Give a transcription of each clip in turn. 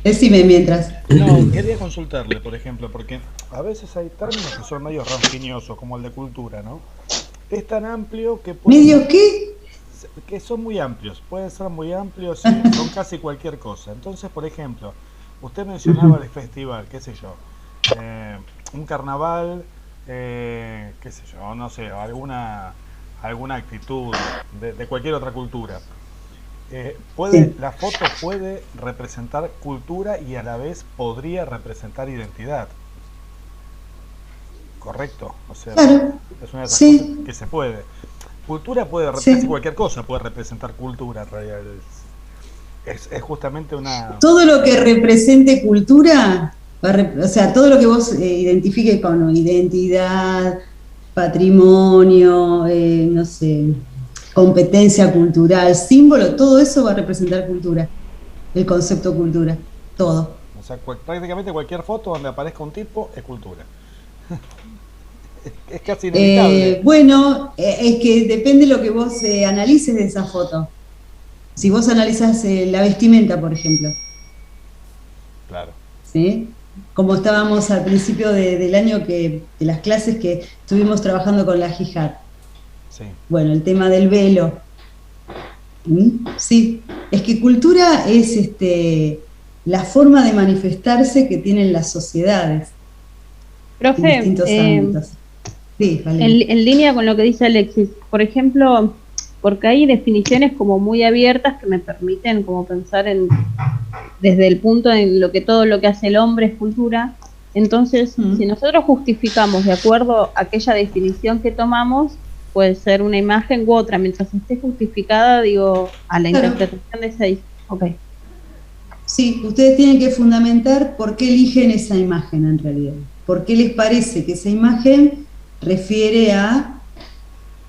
Decime mientras. No, quería consultarle, por ejemplo, porque a veces hay términos que son medio ranciliosos, como el de cultura, ¿no? Es tan amplio que puede ser, ¿Medio qué? que son muy amplios, pueden ser muy amplios y son casi cualquier cosa. Entonces, por ejemplo, usted mencionaba el festival, qué sé yo, eh, un carnaval, qué sé yo, no sé, alguna actitud de cualquier otra cultura. Sí, La foto puede representar cultura y a la vez podría representar identidad, ¿correcto? O sea, claro. es una de esas cosas Sí, que se puede. Cultura puede, casi sí. cualquier cosa puede representar cultura en realidad. Es justamente una... Todo lo que represente cultura, o sea, todo lo que vos identifiques con identidad, patrimonio, no sé, competencia cultural, símbolo, todo eso va a representar cultura, el concepto cultura, todo. O sea, prácticamente cualquier foto donde aparezca un tipo es cultura. Es casi inevitable. Bueno, es que depende lo que vos analices de esa foto. Si vos analizas la vestimenta, por ejemplo, Claro, ¿sí? Como estábamos al principio del año de las clases que estuvimos trabajando con la jihad. sí. Bueno, el tema del velo. ¿Mm? Sí, es que cultura es la forma de manifestarse que tienen las sociedades en Profe, distintos ámbitos. Sí, Valeria. en línea con lo que dice Alexis, por ejemplo, porque hay definiciones como muy abiertas que me permiten como pensar en desde el punto en lo que todo lo que hace el hombre es cultura. Entonces, si Mm. nosotros justificamos de acuerdo a aquella definición que tomamos, puede ser una imagen u otra, mientras esté justificada, digo, a la Claro, interpretación de esa. Ok. sí, ustedes tienen que fundamentar por qué eligen esa imagen en realidad. ¿Por qué les parece que esa imagen refiere a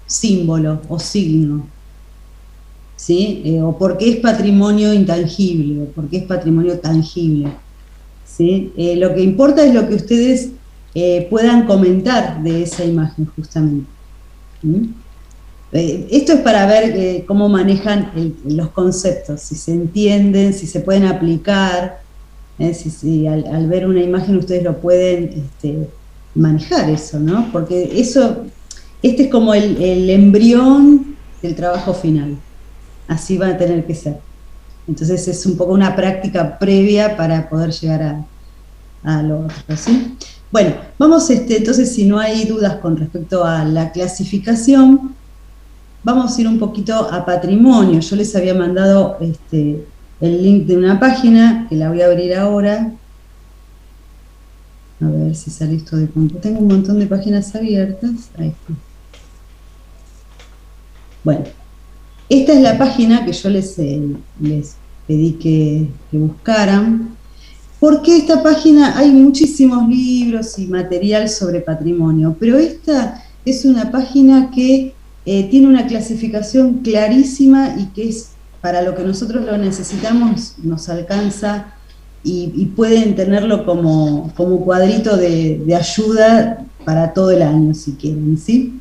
símbolo o signo? ¿Sí? O por qué es patrimonio intangible, o por qué es patrimonio tangible. ¿Sí? Lo que importa es lo que ustedes puedan comentar de esa imagen, justamente. ¿Mm? Esto es para ver cómo manejan los conceptos, si se entienden, si se pueden aplicar, si al ver una imagen ustedes lo pueden manejar eso, ¿no? Porque eso, este es como el embrión del trabajo final, así va a tener que ser. Entonces es un poco una práctica previa para poder llegar a lo otro, ¿sí? Bueno, vamos entonces, si no hay dudas con respecto a la clasificación, vamos a ir un poquito a patrimonio. Yo les había mandado el link de una página que la voy a abrir ahora. A ver si sale esto de punto. Tengo un montón de páginas abiertas. Ahí está. Bueno, esta es la página que yo les pedí que buscaran. Porque esta página hay muchísimos libros y material sobre patrimonio, pero esta es una página que tiene una clasificación clarísima y que es para lo que nosotros lo necesitamos, nos alcanza y pueden tenerlo como cuadrito de ayuda para todo el año, si quieren, ¿sí?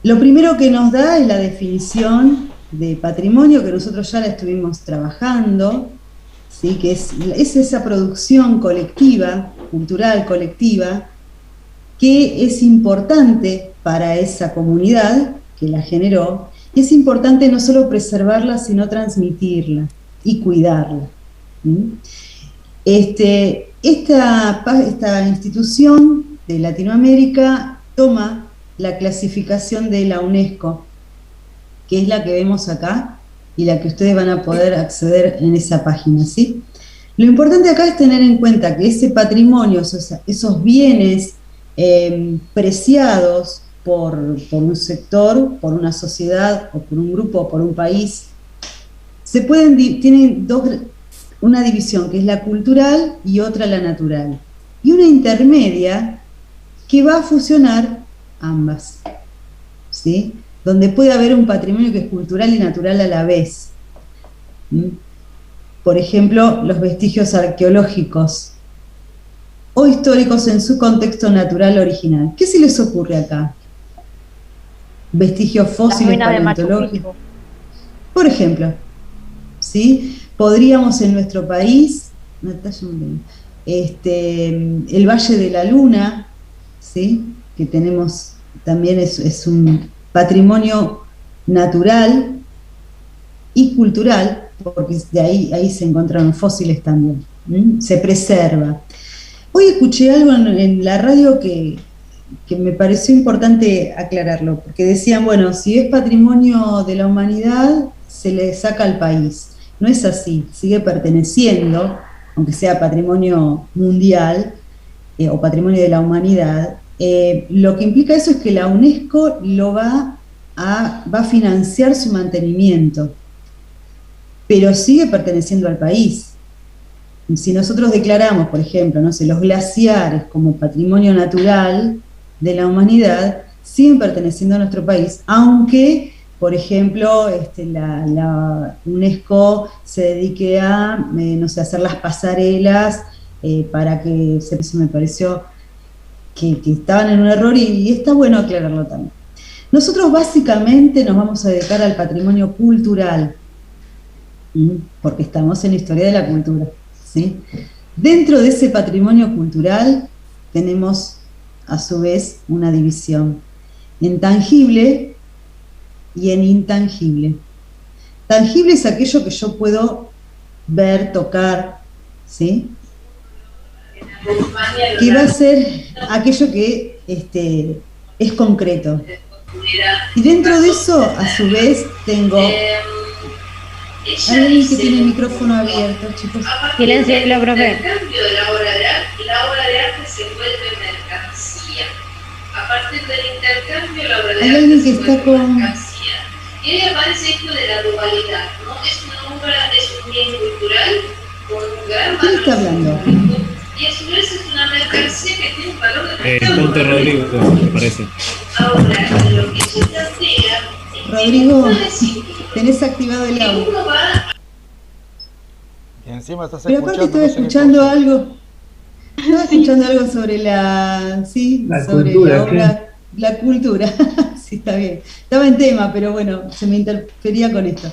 Lo primero que nos da es la definición de patrimonio, que nosotros ya la estuvimos trabajando, ¿sí? Que es esa producción colectiva, cultural colectiva, que es importante para esa comunidad que la generó, y es importante no solo preservarla, sino transmitirla y cuidarla. ¿Mm? Esta institución de Latinoamérica toma la clasificación de la UNESCO, que es la que vemos acá y la que ustedes van a poder acceder en esa página, ¿sí? Lo importante acá es tener en cuenta que ese patrimonio, esos bienes preciados por un sector, por una sociedad, o por un grupo, o por un país, tienen una división que es la cultural y otra la natural. Y una intermedia que va a fusionar ambas, ¿sí? Donde puede haber un patrimonio que es cultural y natural a la vez. ¿Mm? Por ejemplo, los vestigios arqueológicos o históricos en su contexto natural original. ¿Qué se les ocurre acá? Vestigios Las fósiles ruinas de Machu paleontológicos, Picchu. por ejemplo, ¿sí? podríamos en nuestro país, el Valle de la Luna, ¿sí? Que tenemos también es un patrimonio natural y cultural, porque de ahí se encontraron fósiles también, se preserva. Hoy escuché algo en la radio que me pareció importante aclararlo, porque decían, bueno, si es patrimonio de la humanidad, se le saca al país. No es así, sigue perteneciendo, aunque sea patrimonio mundial o patrimonio de la humanidad. Lo que implica eso es que la UNESCO va a financiar su mantenimiento, pero sigue perteneciendo al país. Si nosotros declaramos, por ejemplo, no sé, los glaciares como patrimonio natural de la humanidad, siguen perteneciendo a nuestro país, aunque, por ejemplo, la UNESCO se dedique a, no sé, hacer las pasarelas para que, eso me pareció que estaban en un error y está bueno aclararlo también. Nosotros básicamente nos vamos a dedicar al patrimonio cultural, porque estamos en la historia de la cultura, ¿sí? Dentro de ese patrimonio cultural tenemos a su vez una división en tangible y en intangible. Tangible es aquello que yo puedo ver, tocar, ¿sí? Que va a ser aquello que es concreto. Y dentro de eso, a su vez, tengo alguien que tiene el micrófono abierto, chicos. Silencio, profe. La obra de arte se vuelve mercancía. A partir del intercambio, la obra de arte se vuelve mercancía. Y ahí aparece esto de la dualidad, ¿no? Es una obra, es un bien cultural con un gran valor. ¿Quién está hablando? Y a su vez es una mercancía que tiene un valor de mercado. Ponte Rodrigo, me parece. Ahora, lo que se plantea es Rodrigo, tenés activado el audio. Y encima estás pero aparte estaba escuchando algo. Estaba escuchando algo sobre sobre cultura, la obra, la cultura. Sí, está bien. Estaba en tema, pero bueno, se me interfería con esto.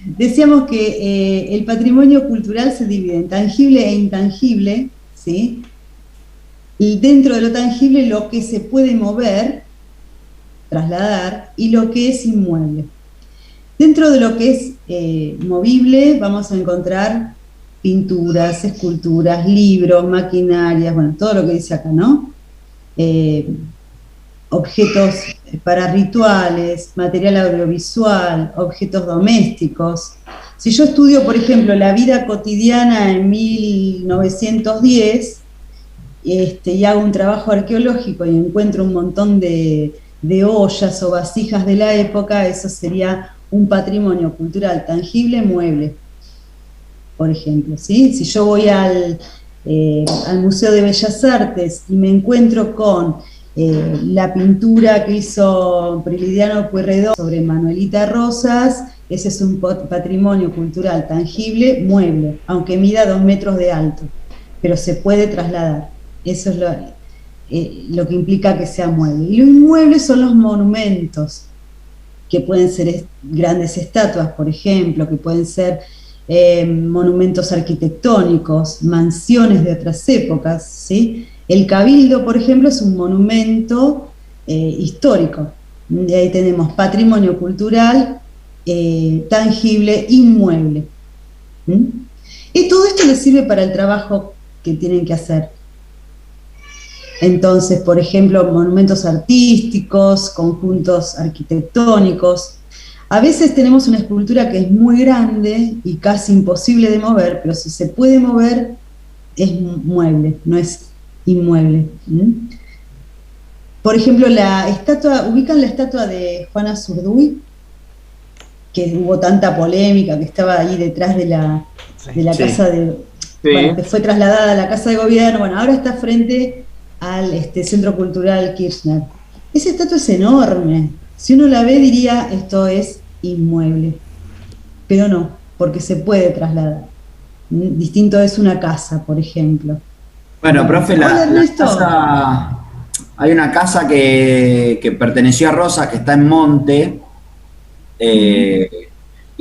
Decíamos que el patrimonio cultural se divide en tangible e intangible, ¿sí? Y dentro de lo tangible, lo que se puede mover, trasladar, y lo que es inmueble. Dentro de lo que es movible, vamos a encontrar pinturas, esculturas, libros, maquinarias, bueno, todo lo que dice acá, ¿no? Objetos para rituales, material audiovisual, objetos domésticos. Si yo estudio, por ejemplo, la vida cotidiana en 1910 y hago un trabajo arqueológico y encuentro un montón de ollas o vasijas de la época, eso sería un patrimonio cultural tangible, mueble, por ejemplo, ¿sí? Si yo voy al Museo de Bellas Artes y me encuentro con la pintura que hizo Prilidiano Pueyrredón sobre Manuelita Rosas, ese es un patrimonio cultural tangible, mueble, aunque mida 2 metros de alto, pero se puede trasladar. Eso es lo que implica que sea mueble. Y lo inmueble son los monumentos, que pueden ser grandes estatuas, por ejemplo, que pueden ser monumentos arquitectónicos, mansiones de otras épocas, ¿sí? El Cabildo, por ejemplo, es un monumento histórico. De ahí tenemos patrimonio cultural, tangible, inmueble. Y todo esto les sirve para el trabajo que tienen que hacer. Entonces, por ejemplo, monumentos artísticos, conjuntos arquitectónicos. A veces tenemos una escultura que es muy grande y casi imposible de mover, pero si se puede mover, es mueble, no es inmueble. Por ejemplo, la estatua, ¿ubican la estatua de Juana Zurduy? Que hubo tanta polémica, que estaba ahí detrás de la casa de... Sí. Bueno, que fue trasladada a la Casa de Gobierno, bueno, ahora está frente al Centro Cultural Kirchner. Esa estatua es enorme. Si uno la ve diría, esto es inmueble. Pero no, porque se puede trasladar. Distinto es una casa, por ejemplo. Bueno, profe, la casa, hay una casa que perteneció a Rosa, que está en Monte, y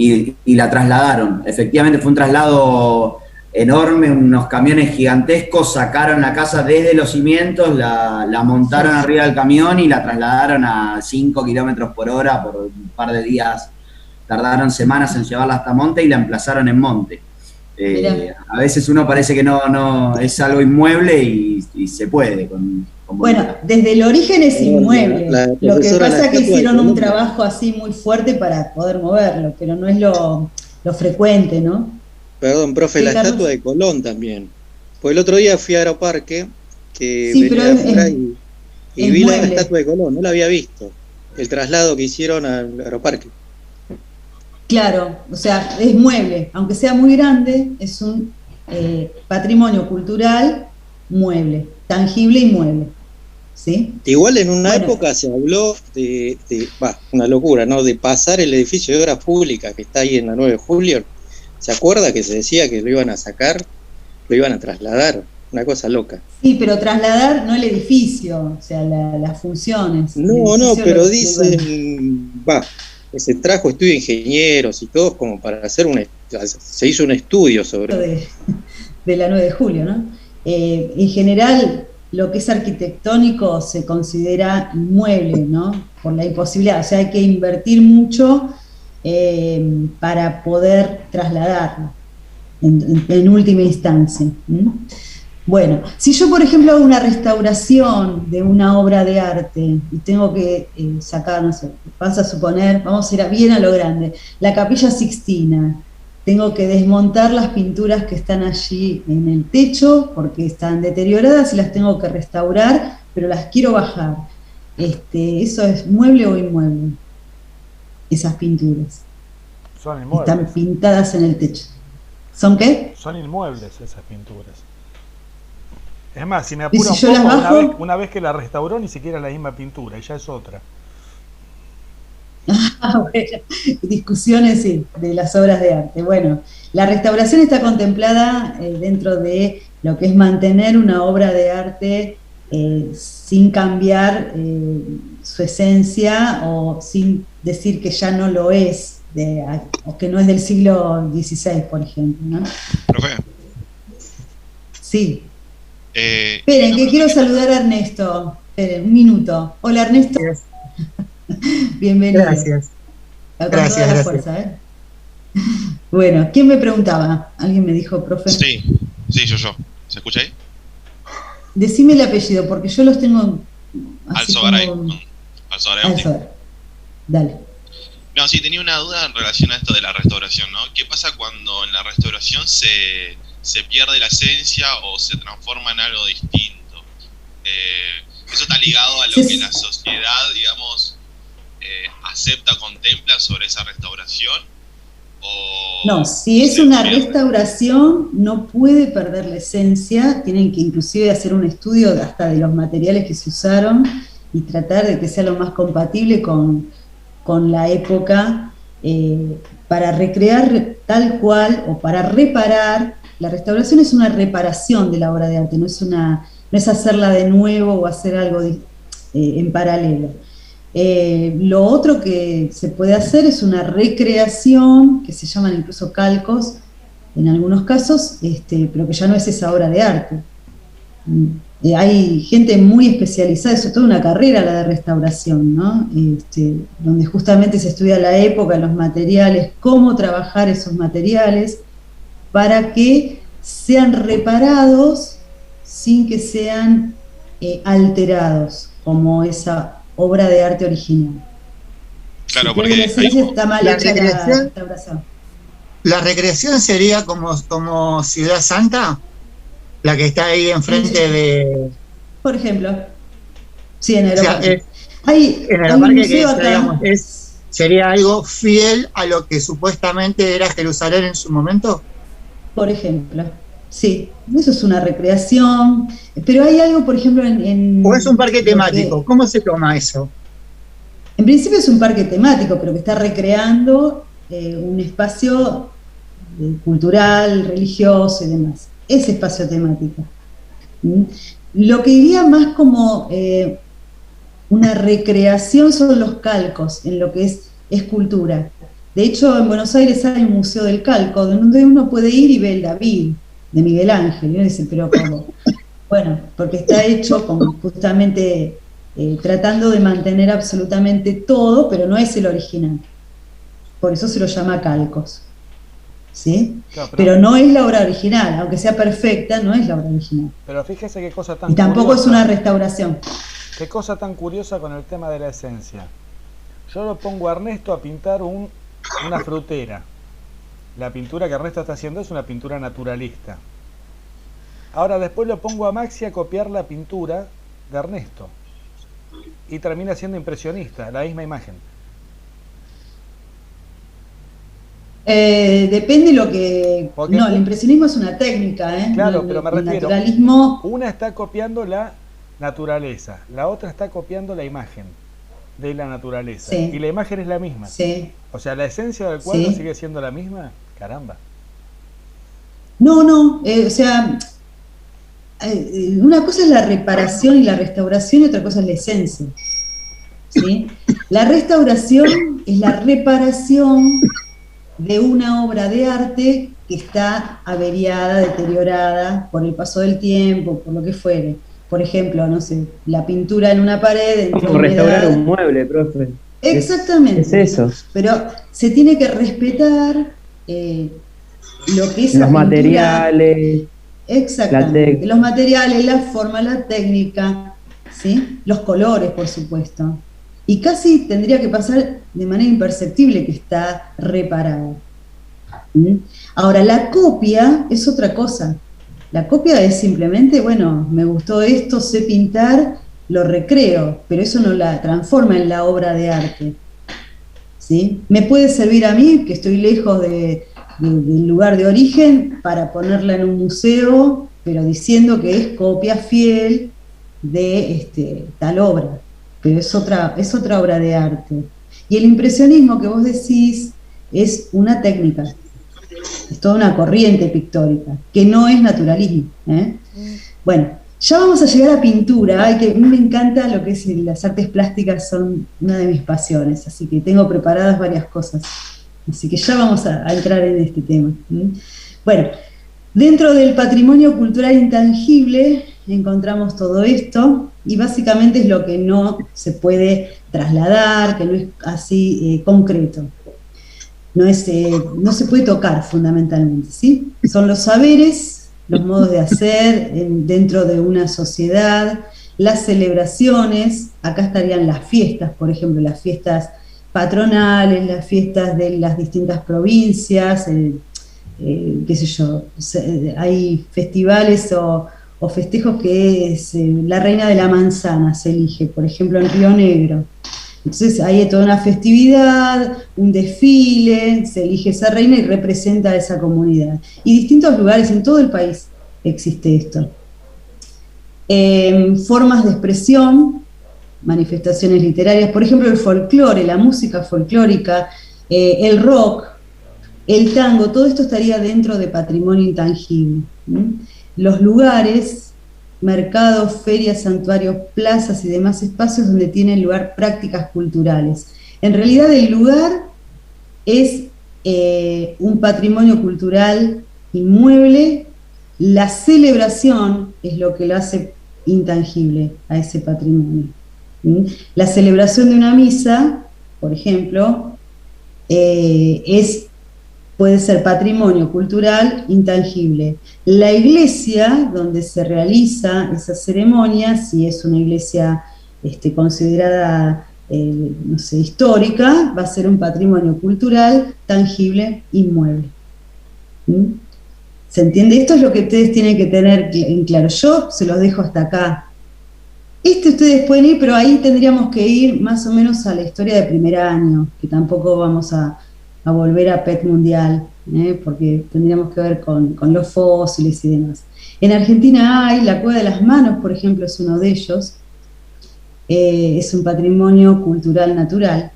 y la trasladaron. Efectivamente fue un traslado enorme, unos camiones gigantescos sacaron la casa desde los cimientos, la montaron arriba del camión y la trasladaron a 5 kilómetros por hora por un par de días. Tardaron semanas en llevarla hasta Monte y la emplazaron en Monte. A veces uno parece que no es algo inmueble y se puede. Bueno, desde el origen es inmueble. Lo que pasa es que hicieron un trabajo así muy fuerte para poder moverlo, pero no es lo frecuente, ¿no? Perdón, profe, la estatua de Colón también. Pues el otro día fui a Aeroparque, que venía de afuera y vi la estatua de Colón, no la había visto. El traslado que hicieron al Aeroparque. Claro, o sea, es mueble, aunque sea muy grande, es un patrimonio cultural mueble, tangible y mueble. ¿Sí? Igual en una época se habló de una locura, ¿no? De pasar el edificio de obras públicas que está ahí en la 9 de julio. ¿Se acuerda que se decía que lo iban a sacar, lo iban a trasladar? Una cosa loca. Sí, pero trasladar no el edificio, o sea, las funciones. No, pero dicen, se trajo estudio de ingenieros y todos como para hacer se hizo un estudio sobre... De la 9 de julio, ¿no? En general, lo que es arquitectónico se considera inmueble, ¿no? Por la imposibilidad, o sea, hay que invertir mucho para poder trasladarlo en última instancia. Bueno, si yo por ejemplo hago una restauración de una obra de arte y tengo que sacar, no sé, vas a suponer, vamos a ir bien a lo grande, la Capilla Sixtina, tengo que desmontar las pinturas que están allí en el techo porque están deterioradas y las tengo que restaurar, pero las quiero bajar. ¿Eso es mueble o inmueble? Esas pinturas. Son inmuebles. Están pintadas en el techo. ¿Son qué? Son inmuebles esas pinturas. Es más, si me apura si un poco, bajo, una vez que la restauró, ni siquiera la misma pintura, y ya es otra. Bueno, discusiones sí, de las obras de arte. Bueno, la restauración está contemplada dentro de lo que es mantener una obra de arte sin cambiar su esencia o sin decir que ya no lo es, o que no es del siglo XVI, por ejemplo, ¿no? Profe. Sí. Esperen, que quiero saludar a Ernesto. Esperen, un minuto. Hola, Ernesto. Bienvenido. Gracias. Con toda la fuerza, Bueno, ¿quién me preguntaba? ¿Alguien me dijo, profe? Sí, yo. ¿Se escucha ahí? Decime el apellido, porque yo los tengo... Alzogaray. Alzogaray. Dale. No, sí, tenía una duda en relación a esto de la restauración, ¿no? ¿Qué pasa cuando en la restauración se pierde la esencia o se transforma en algo distinto? Eso está ligado a lo que la sociedad, digamos, acepta, contempla sobre esa restauración. No, si es una restauración no puede perder la esencia, tienen que inclusive hacer un estudio hasta de los materiales que se usaron y tratar de que sea lo más compatible con la época para recrear tal cual o para reparar. La restauración es una reparación de la obra de arte, no es hacerla de nuevo o hacer algo en paralelo. Lo otro que se puede hacer es una recreación, que se llaman incluso calcos en algunos casos, pero que ya no es esa obra de arte. Hay gente muy especializada, eso es toda una carrera la de restauración, ¿no? Donde justamente se estudia la época, los materiales, cómo trabajar esos materiales para que sean reparados sin que sean alterados, como esa obra de arte original. Claro, si porque la esencia está mal hecha la restauración. ¿La recreación sería como Ciudad Santa? La que está ahí enfrente de... Por ejemplo. Sí, en Aeroparque. En Aeroparque que sería algo fiel a lo que supuestamente era Jerusalén en su momento. Por ejemplo. Sí, eso es una recreación, pero hay algo, por ejemplo, ¿O es un parque temático? ¿Cómo se toma eso? En principio es un parque temático, pero que está recreando un espacio cultural, religioso y demás. Ese espacio temático. Lo que iría más como una recreación son los calcos en lo que es escultura. De hecho, en Buenos Aires hay un museo del calco, donde uno puede ir y ver el David, de Miguel Ángel. Y uno dice, pero ¿cómo? Bueno, porque está hecho justamente tratando de mantener absolutamente todo, pero no es el original. Por eso se lo llama calcos. ¿Sí? Claro, pero no es la obra original, aunque sea perfecta, no es la obra original. Pero fíjese qué cosa tan y tampoco curiosa, es una restauración. Qué cosa tan curiosa con el tema de la esencia. Yo lo pongo a Ernesto a pintar una frutera. La pintura que Ernesto está haciendo es una pintura naturalista. Ahora después lo pongo a Maxi a copiar la pintura de Ernesto. Y termina siendo impresionista, la misma imagen. Depende lo que... Porque no, el impresionismo es una técnica, ¿eh? Claro, no, pero me refiero, el naturalismo... una está copiando la naturaleza, la otra está copiando la imagen de la naturaleza. Sí. Y la imagen es la misma. Sí. O sea, la esencia del cuadro Sí. sigue siendo la misma. Caramba. No, o sea, una cosa es la reparación y la restauración y otra cosa es la esencia. ¿Sí? La restauración es la reparación de una obra de arte que está averiada, deteriorada por el paso del tiempo, por lo que fuere. Por ejemplo, no sé, la pintura en una pared... Como restaurar un mueble, profe. Exactamente. Es eso. Pero se tiene que respetar lo que es los materiales. Exactamente. Los materiales, la forma, la técnica, ¿sí? Los colores, por supuesto. Y casi tendría que pasar de manera imperceptible que está reparado. ¿Mm? Ahora, la copia es otra cosa. La copia es simplemente, bueno, me gustó esto, sé pintar, lo recreo, pero eso no la transforma en la obra de arte. ¿Sí? Me puede servir a mí, que estoy lejos del lugar de origen, para ponerla en un museo, pero diciendo que es copia fiel de tal obra. Pero es otra obra de arte. Y el impresionismo que vos decís es una técnica, es toda una corriente pictórica, que no es naturalismo. Bueno, ya vamos a llegar a pintura. A mí me encanta lo que es las artes plásticas, son una de mis pasiones, así que tengo preparadas varias cosas. Así que ya vamos a entrar en este tema. Bueno, dentro del patrimonio cultural intangible encontramos todo esto, y básicamente es lo que no se puede trasladar, que no es así concreto. No se puede tocar fundamentalmente, ¿sí? Son los saberes, los modos de hacer dentro de una sociedad, las celebraciones, acá estarían las fiestas, por ejemplo, las fiestas patronales, las fiestas de las distintas provincias, qué sé yo, hay festivales o festejos que es la reina de la manzana se elige, por ejemplo en Río Negro. Entonces hay toda una festividad, un desfile, se elige esa reina y representa a esa comunidad. Y distintos lugares en todo el país existe esto. Formas de expresión, manifestaciones literarias, por ejemplo el folclore, la música folclórica, el rock, el tango, todo esto estaría dentro de patrimonio intangible. Los lugares, mercados, ferias, santuarios, plazas y demás espacios donde tienen lugar prácticas culturales. En realidad el lugar es un patrimonio cultural inmueble, la celebración es lo que lo hace intangible a ese patrimonio. La celebración de una misa, por ejemplo, puede ser patrimonio cultural intangible. La iglesia donde se realiza esa ceremonia, si es una iglesia considerada no sé, histórica, va a ser un patrimonio cultural tangible inmueble. ¿Se entiende? Esto es lo que ustedes tienen que tener en claro. Yo se los dejo hasta acá. Ustedes pueden ir, pero ahí tendríamos que ir más o menos a la historia de primer año, que tampoco vamos a volver a PET mundial, porque tendríamos que ver con los fósiles y demás. En Argentina hay la Cueva de las Manos, por ejemplo, es uno de ellos. Es un patrimonio cultural natural,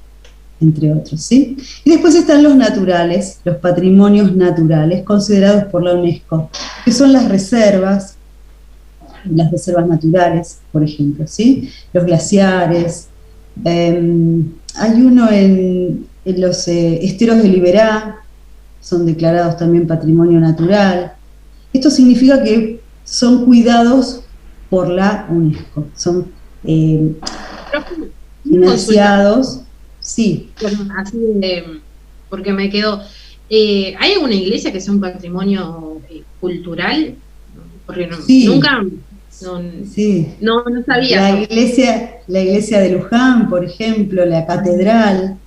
entre otros, ¿sí? Y después están los naturales, los patrimonios naturales, considerados por la UNESCO, que son las reservas naturales, por ejemplo, ¿sí? Los glaciares. Hay uno en los esteros de Liberá son declarados también patrimonio natural. Esto significa que son cuidados por la UNESCO, son financiados. Sí. Perdón, así porque me quedo. ¿Hay alguna iglesia que sea un patrimonio cultural? Porque Sí. nunca. Sí. No sabía. La iglesia de Luján, por ejemplo, la catedral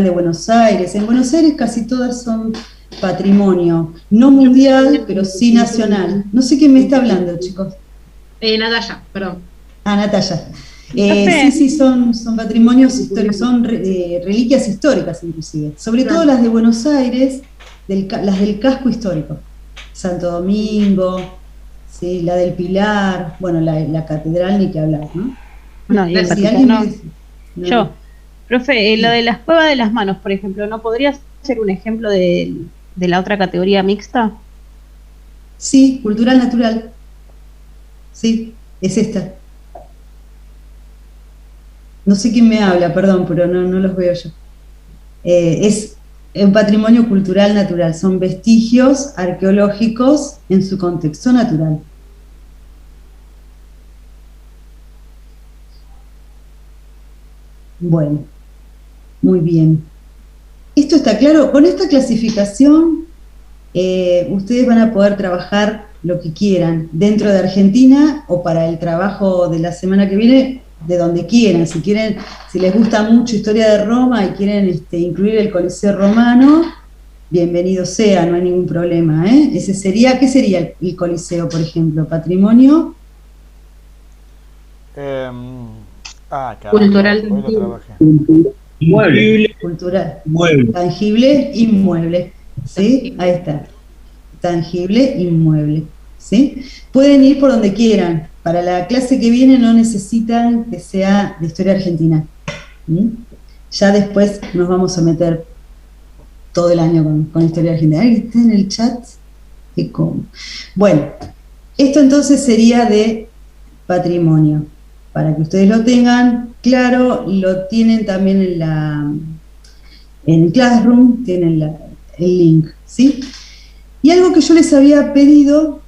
de Buenos Aires. En Buenos Aires casi todas son patrimonio, no mundial, pero sí nacional. No sé quién me está hablando, chicos. Natalia, perdón. Natalia. Sí, son patrimonios históricos, son reliquias históricas inclusive. Sobre todo las de Buenos Aires, las del casco histórico. Santo Domingo, ¿sí? La del Pilar, bueno, la catedral ni que hablar, ¿no? No, y Si no. Yo, profe, lo de las cuevas de las manos, por ejemplo, ¿no podría ser un ejemplo de la otra categoría mixta? Sí, cultural natural. Sí, es esta. No sé quién me habla, perdón, pero no los veo yo. Es un patrimonio cultural natural, son vestigios arqueológicos en su contexto natural. Bueno, muy bien. ¿Esto está claro? Con esta clasificación, ustedes van a poder trabajar lo que quieran dentro de Argentina o para el trabajo de la semana que viene, de donde quieran. Si quieren, si les gusta mucho historia de Roma y quieren incluir el Coliseo Romano, bienvenido sea, no hay ningún problema, ¿eh? ¿Qué sería el Coliseo, por ejemplo? ¿Patrimonio? Cultural. Inmueble. Cultural. Tangible, inmueble. ¿Sí? Ahí está. Tangible, inmueble. ¿Sí? Pueden ir por donde quieran. Para la clase que viene no necesitan que sea de historia argentina. ¿Sí? Ya después nos vamos a meter todo el año con historia argentina. ¿Alguien está en el chat? Bueno, esto entonces sería de patrimonio. Para que ustedes lo tengan claro, lo tienen también en Classroom, tienen el link, ¿sí? Y algo que yo les había pedido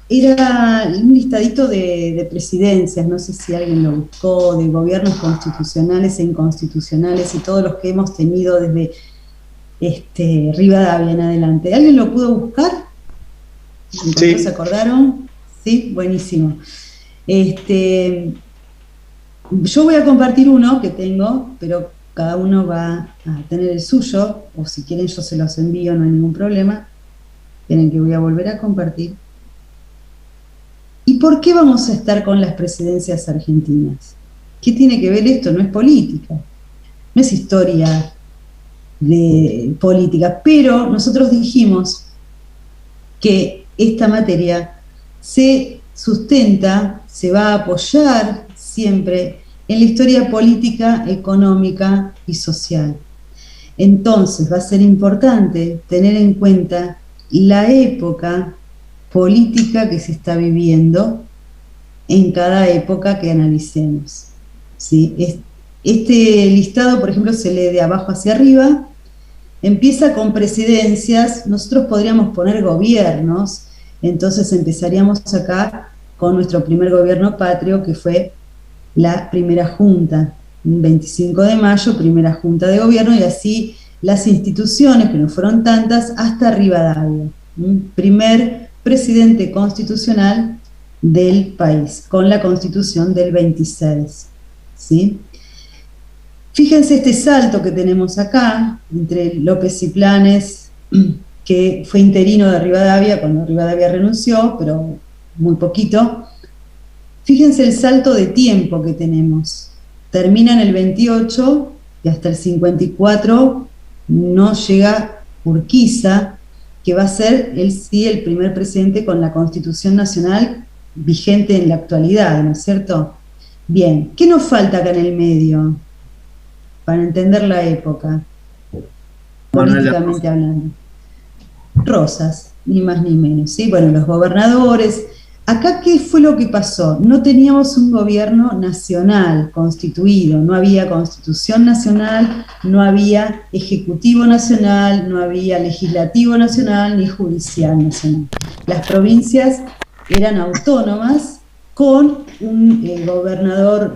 era un listadito de presidencias, no sé si alguien lo buscó, de gobiernos constitucionales e inconstitucionales y todos los que hemos tenido desde Rivadavia en adelante. ¿Alguien lo pudo buscar? Sí. ¿Se acordaron? Sí, buenísimo. Yo voy a compartir uno que tengo, pero cada uno va a tener el suyo, o si quieren yo se los envío, no hay ningún problema. Tienen que voy a volver a compartir. ¿Y por qué vamos a estar con las presidencias argentinas? ¿Qué tiene que ver esto? No es política, no es historia de política, pero nosotros dijimos que esta materia se sustenta, se va a apoyar siempre en la historia política, económica y social. Entonces va a ser importante tener en cuenta la época política que se está viviendo en cada época que analicemos. ¿Sí? Este listado, por ejemplo, se lee de abajo hacia arriba, empieza con presidencias, nosotros podríamos poner gobiernos, entonces empezaríamos acá con nuestro primer gobierno patrio, que fue la primera junta, 25 de mayo, primera junta de gobierno, y así las instituciones, que no fueron tantas, hasta Rivadavia, primer presidente constitucional del país, con la Constitución del 26. ¿Sí? Fíjense este salto que tenemos acá, entre López y Planes, que fue interino de Rivadavia, cuando Rivadavia renunció, pero muy poquito. Fíjense el salto de tiempo que tenemos. Termina en el 28 y hasta el 54 no llega Urquiza, que va a ser el primer presidente con la Constitución Nacional vigente en la actualidad, ¿no es cierto? Bien, ¿qué nos falta acá en el medio para entender la época, políticamente hablando? Rosas, ni más ni menos, ¿sí? Bueno, los gobernadores, Acá, ¿qué fue lo que pasó? No teníamos un gobierno nacional constituido, no había constitución nacional, no había ejecutivo nacional, no había legislativo nacional ni judicial nacional. Las provincias eran autónomas con un gobernador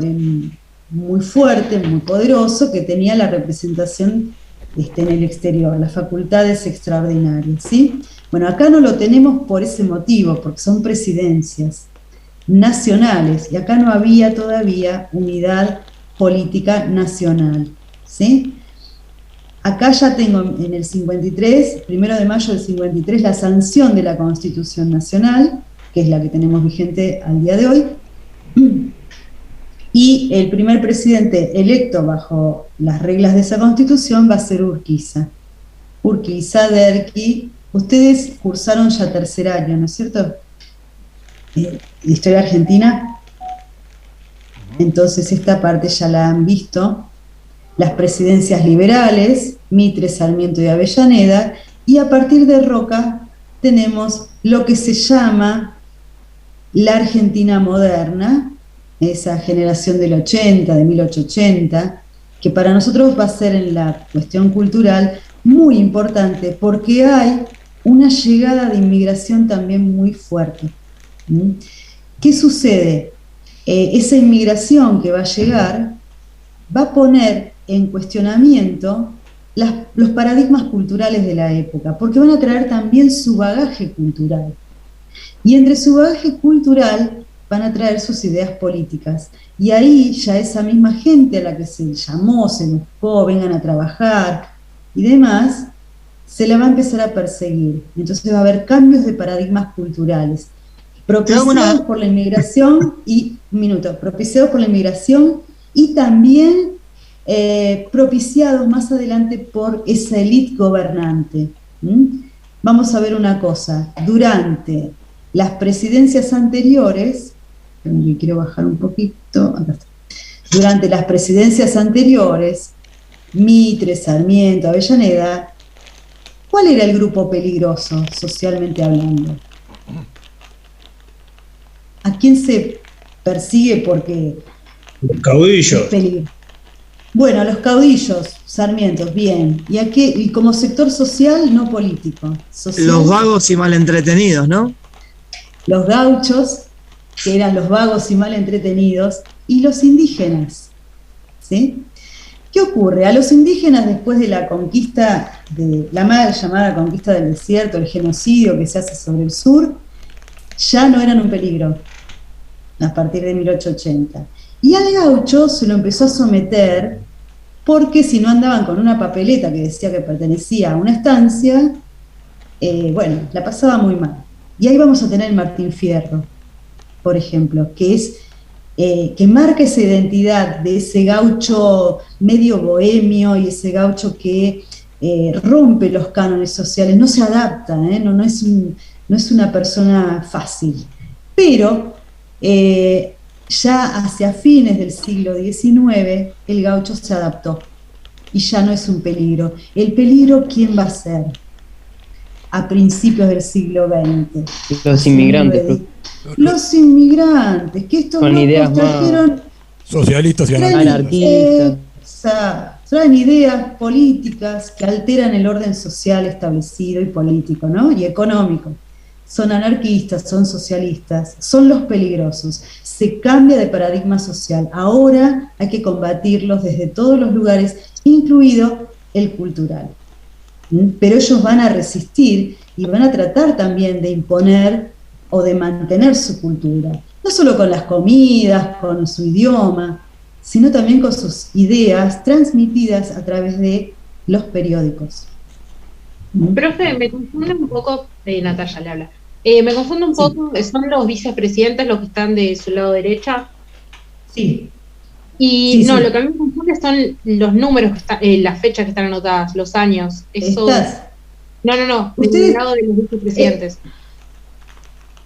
muy fuerte, muy poderoso, que tenía la representación en el exterior, las facultades extraordinarias, ¿sí? Bueno, acá no lo tenemos por ese motivo, porque son presidencias nacionales, y acá no había todavía unidad política nacional, ¿sí? Acá ya tengo en el 53, 1 de mayo del 53, la sanción de la Constitución Nacional, que es la que tenemos vigente al día de hoy, y el primer presidente electo bajo las reglas de esa Constitución va a ser Urquiza. Urquiza, Derqui. Ustedes cursaron ya tercer año, ¿no es cierto? De Historia Argentina. Entonces esta parte ya la han visto. Las presidencias liberales, Mitre, Sarmiento y Avellaneda, y a partir de Roca tenemos lo que se llama la Argentina moderna, esa generación del 80, de 1880, que para nosotros va a ser en la cuestión cultural muy importante, porque hay una llegada de inmigración también muy fuerte. ¿Qué sucede? Esa inmigración que va a llegar va a poner en cuestionamiento los paradigmas culturales de la época, porque van a traer también su bagaje cultural. Y entre su bagaje cultural van a traer sus ideas políticas. Y ahí ya esa misma gente a la que se llamó, se buscó, vengan a trabajar y demás, se la va a empezar a perseguir. Entonces va a haber cambios de paradigmas culturales, propiciados por la inmigración y también propiciados más adelante por esa élite gobernante. Vamos a ver una cosa, durante las presidencias anteriores, quiero bajar un poquito, acá está. Durante las presidencias anteriores, Mitre, Sarmiento, Avellaneda, ¿cuál era el grupo peligroso, socialmente hablando? ¿A quién se persigue porque los caudillos? Bueno, los caudillos, Sarmientos, bien. ¿Y como sector social, no político? Social, los vagos y mal entretenidos, ¿no? Los gauchos, que eran los vagos y mal entretenidos, y los indígenas, ¿sí? ¿Qué ocurre? A los indígenas, después de la conquista, de la mal llamada conquista del desierto, el genocidio que se hace sobre el sur, ya no eran un peligro a partir de 1880. Y al gaucho se lo empezó a someter porque si no andaban con una papeleta que decía que pertenecía a una estancia, bueno, la pasaba muy mal. Y ahí vamos a tener el Martín Fierro, por ejemplo, que es que marca esa identidad de ese gaucho medio bohemio y ese gaucho que rompe los cánones sociales, no se adapta, no es una persona fácil. Pero ya hacia fines del siglo XIX el gaucho se adaptó y ya no es un peligro. El peligro, ¿quién va a ser? A principios del siglo XX. Los inmigrantes. Los inmigrantes, que estos con ideas trajeron socialistas y anarquistas. Traen ideas políticas que alteran el orden social establecido y político, ¿no? Y económico. Son anarquistas, son socialistas, son los peligrosos. Se cambia de paradigma social. Ahora hay que combatirlos desde todos los lugares, incluido el cultural. Pero ellos van a resistir y van a tratar también de imponer o de mantener su cultura, no solo con las comidas, con su idioma, sino también con sus ideas transmitidas a través de los periódicos. Profe, me confunde un poco, Natalia le habla, me confunde un poco, ¿son los vicepresidentes los que están de su lado derecha? Sí. Y no, lo que a mí me confunde son los números, las fechas que están anotadas, los años. Eso. No, del lado de los vicepresidentes.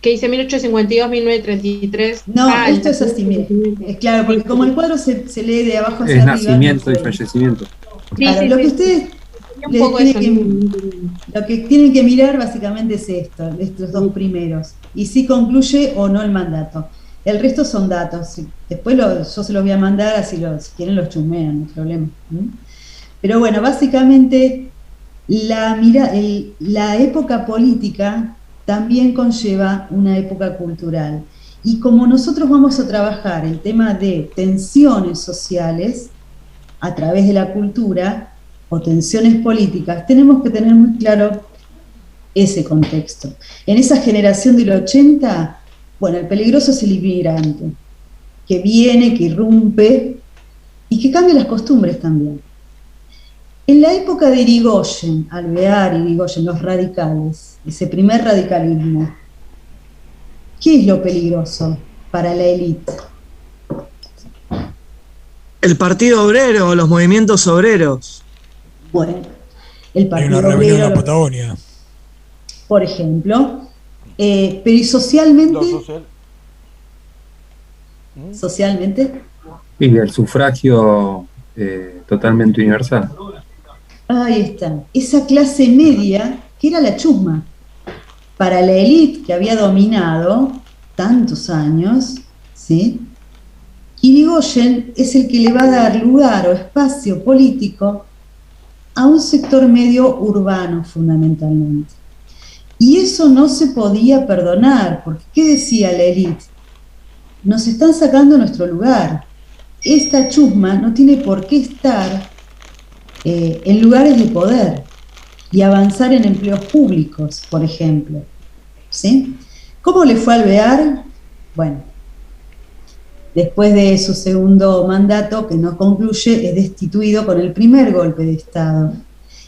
Que dice 1852, 1933. No, esto es así, mire. Es claro, porque como el cuadro se lee de abajo hacia arriba. Es nacimiento y fallecimiento. Claro, lo que ustedes lo que tienen que mirar básicamente es esto, estos dos primeros. y si concluye o no el mandato. El resto son datos. Después yo se los voy a mandar, así si quieren los chusmean, no hay problema. Pero bueno, básicamente la época política también conlleva una época cultural. Y como nosotros vamos a trabajar el tema de tensiones sociales a través de la cultura o tensiones políticas, tenemos que tener muy claro ese contexto. En esa generación del 80, bueno, el peligroso es el inmigrante, que viene, que irrumpe y que cambia las costumbres también. En la época de Irigoyen, Alvear, Irigoyen, los radicales, ese primer radicalismo, ¿qué es lo peligroso para la élite? El Partido Obrero, los movimientos obreros. Bueno, el Partido Obrero. Hay una rebelión en la Patagonia. Por ejemplo. Pero ¿y socialmente? ¿Socialmente? Y el sufragio totalmente universal. Ahí está. Esa clase media que era la chusma. Para la élite que había dominado tantos años, ¿sí? Irigoyen es el que le va a dar lugar o espacio político a un sector medio urbano fundamentalmente. Y eso no se podía perdonar, porque ¿qué decía la élite? Nos están sacando nuestro lugar. Esta chusma no tiene por qué estar en lugares de poder y avanzar en empleos públicos, por ejemplo. ¿Sí? ¿Cómo le fue a Alvear? Bueno, después de su segundo mandato, que no concluye, es destituido con el primer golpe de Estado.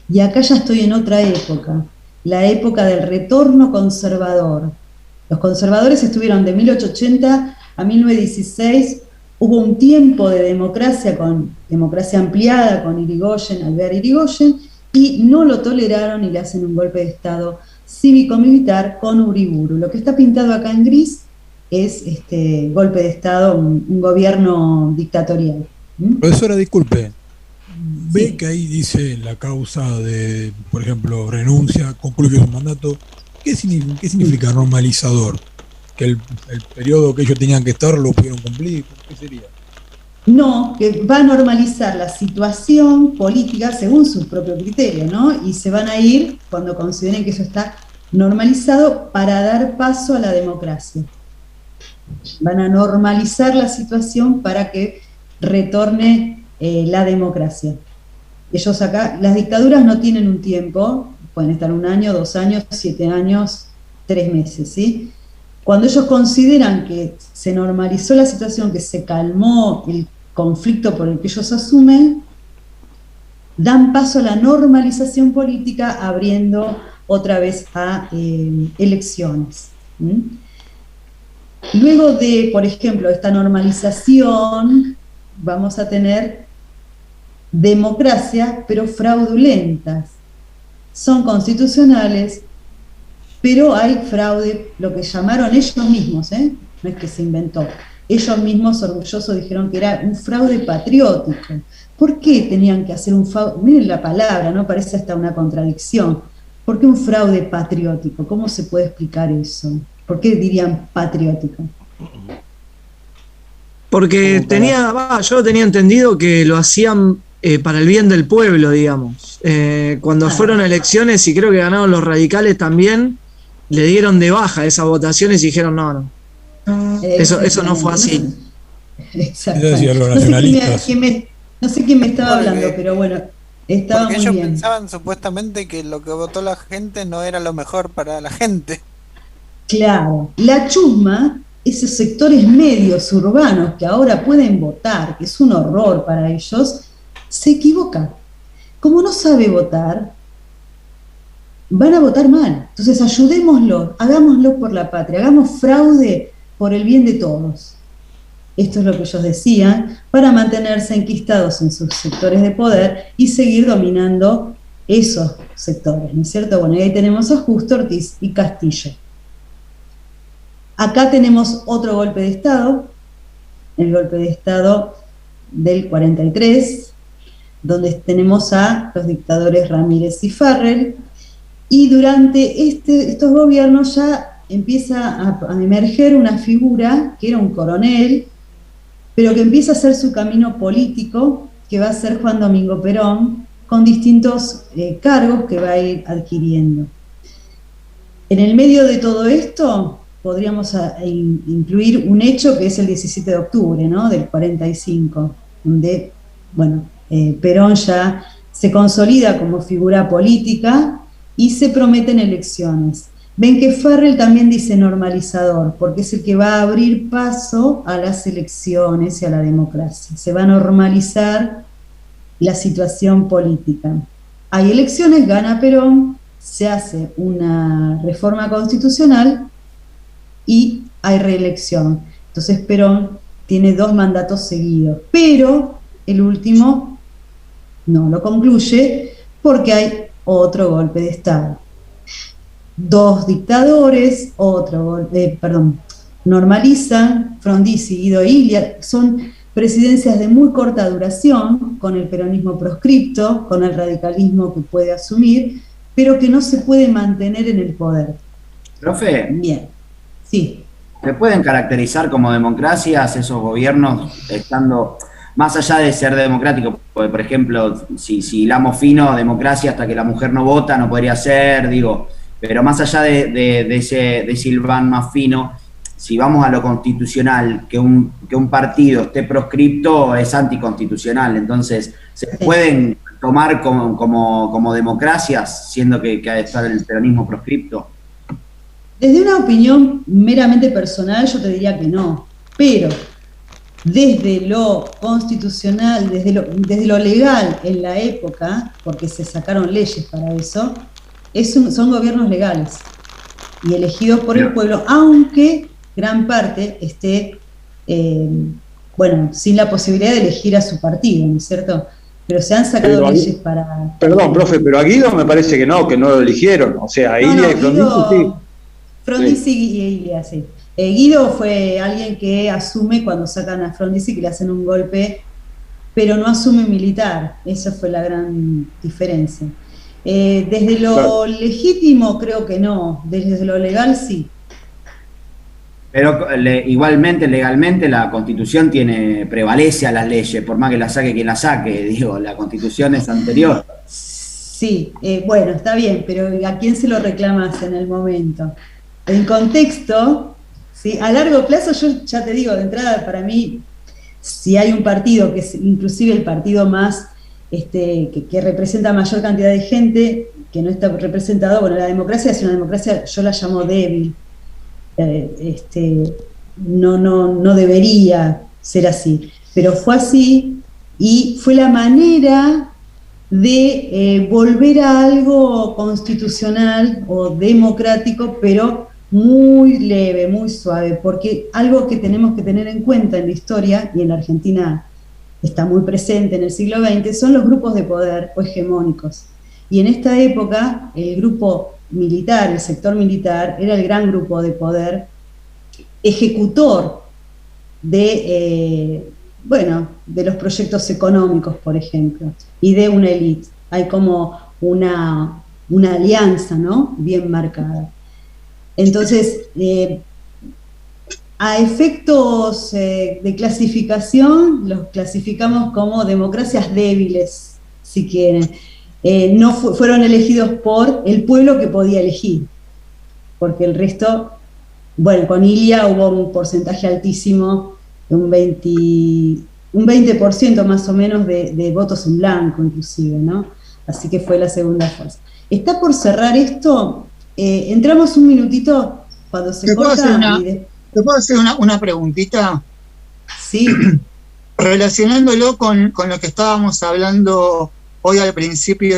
Y acá ya estoy en otra época, la época del retorno conservador. Los conservadores estuvieron de 1880 a 1916, hubo un tiempo de democracia, con democracia ampliada, con Irigoyen, Alvear Irigoyen, y no lo toleraron y le hacen un golpe de Estado cívico-militar con Uriburu. Lo que está pintado acá en gris es golpe de Estado, un gobierno dictatorial. Profesora, disculpe, ve que ahí dice la causa de, por ejemplo, renuncia, concluye su mandato. ¿Qué significa normalizador? ¿Que el periodo que ellos tenían que estar lo pudieron cumplir? ¿Qué sería? No, que va a normalizar la situación política según sus propios criterios, ¿no? Y se van a ir cuando consideren que eso está normalizado para dar paso a la democracia. Van a normalizar la situación para que retorne la democracia. Ellos acá, las dictaduras no tienen un tiempo, pueden estar 1 año, 2 años, 7 años, 3 meses, ¿sí? Cuando ellos consideran que se normalizó la situación, que se calmó el conflicto por el que ellos asumen, dan paso a la normalización política abriendo otra vez a elecciones. Luego de, por ejemplo, esta normalización, vamos a tener democracia, pero fraudulentas. Son constitucionales, pero hay fraude, lo que llamaron ellos mismos, no es que se inventó, ellos mismos orgullosos dijeron que era un fraude patriótico. ¿Por qué tenían que hacer un fraude? Miren la palabra, ¿no? Parece hasta una contradicción. ¿Por qué un fraude patriótico? ¿Cómo se puede explicar eso? ¿Por qué dirían patriótico? Porque yo tenía entendido que lo hacían para el bien del pueblo, digamos. Cuando fueron elecciones, y creo que ganaron los radicales también, le dieron de baja esas votaciones y dijeron no. Eso no fue así. Exacto. No sé quién me estaba hablando, pero bueno, estaba muy ellos bien. Pensaban supuestamente que lo que votó la gente no era lo mejor para la gente. Claro, la chusma, esos sectores medios urbanos que ahora pueden votar, que es un horror para ellos, se equivoca. Como no sabe votar, van a votar mal. Entonces ayudémoslo, hagámoslo por la patria, hagamos fraude por el bien de todos. Esto es lo que ellos decían, para mantenerse enquistados en sus sectores de poder y seguir dominando esos sectores, ¿no es cierto? Bueno, y ahí tenemos a Justo, Ortiz y Castillo. Acá tenemos otro golpe de Estado, el golpe de Estado del 43, donde tenemos a los dictadores Ramírez y Farrell, y durante estos gobiernos ya empieza a emerger una figura que era un coronel, pero que empieza a hacer su camino político, que va a ser Juan Domingo Perón, con distintos cargos que va a ir adquiriendo. En el medio de todo esto podríamos incluir un hecho que es el 17 de octubre, ¿no?, del 45, donde, bueno, Perón ya se consolida como figura política y se prometen elecciones. Ven que Farrell también dice normalizador, porque es el que va a abrir paso a las elecciones y a la democracia. Se va a normalizar la situación política. Hay elecciones, gana Perón, se hace una reforma constitucional y hay reelección. Entonces Perón tiene 2 mandatos seguidos, pero el último no lo concluye porque hay otro golpe de Estado. 2 dictadores, normalizan, Frondizi, Guido e Ilia, son presidencias de muy corta duración, con el peronismo proscripto, con el radicalismo que puede asumir, pero que no se puede mantener en el poder. Profe. Bien, sí. ¿Se pueden caracterizar como democracias esos gobiernos estando, más allá de ser democráticos? Porque, por ejemplo, si hilamos fino, democracia hasta que la mujer no vota no podría ser, digo, pero más allá de ese hilván más fino, si vamos a lo constitucional, que un partido esté proscripto es anticonstitucional, entonces, ¿se pueden tomar como democracias, siendo que ha de estar el peronismo proscripto? Desde una opinión meramente personal yo te diría que no, pero desde lo constitucional, desde lo legal en la época, porque se sacaron leyes para eso, son gobiernos legales y elegidos por el pueblo, aunque gran parte esté, sin la posibilidad de elegir a su partido, ¿no es cierto? Pero se han sacado leyes para... Perdón, profe, pero a Guido me parece que no lo eligieron. O sea, a Ilia y Frondizi sí. Frondizi y Ilia, sí. Guido fue alguien que asume cuando sacan a Frondizi, que le hacen un golpe, pero no asume militar. Esa fue la gran diferencia. Desde lo legítimo creo que no, desde lo legal sí. Pero igualmente, legalmente, la Constitución prevalece a las leyes, por más que la saque quien la saque, digo, la Constitución es anterior. Sí, bueno, está bien, pero ¿a quién se lo reclamas en el momento? En contexto, ¿sí? A largo plazo, yo ya te digo, de entrada, para mí, si hay un partido que es inclusive el partido más, que representa mayor cantidad de gente, que no está representado, bueno, la democracia es una democracia, yo la llamo débil. No debería ser así, pero fue así y fue la manera de volver a algo constitucional o democrático, pero muy leve, muy suave, porque algo que tenemos que tener en cuenta en la historia, y en la Argentina está muy presente en el siglo XX, son los grupos de poder o hegemónicos. Y en esta época el grupo militar, el sector militar, era el gran grupo de poder ejecutor de los proyectos económicos, por ejemplo, y de una élite. Hay como una alianza, ¿no?, bien marcada. Entonces, a efectos de clasificación, los clasificamos como democracias débiles, si quieren. No fueron elegidos por el pueblo que podía elegir, porque el resto, bueno, con Ilia hubo un porcentaje altísimo, un 20% más o menos de votos en blanco inclusive, ¿no? Así que fue la segunda fuerza. Está por cerrar esto, entramos un minutito cuando se corta. ¿Te puedo hacer una preguntita? Sí. Relacionándolo con lo que estábamos hablando hoy al principio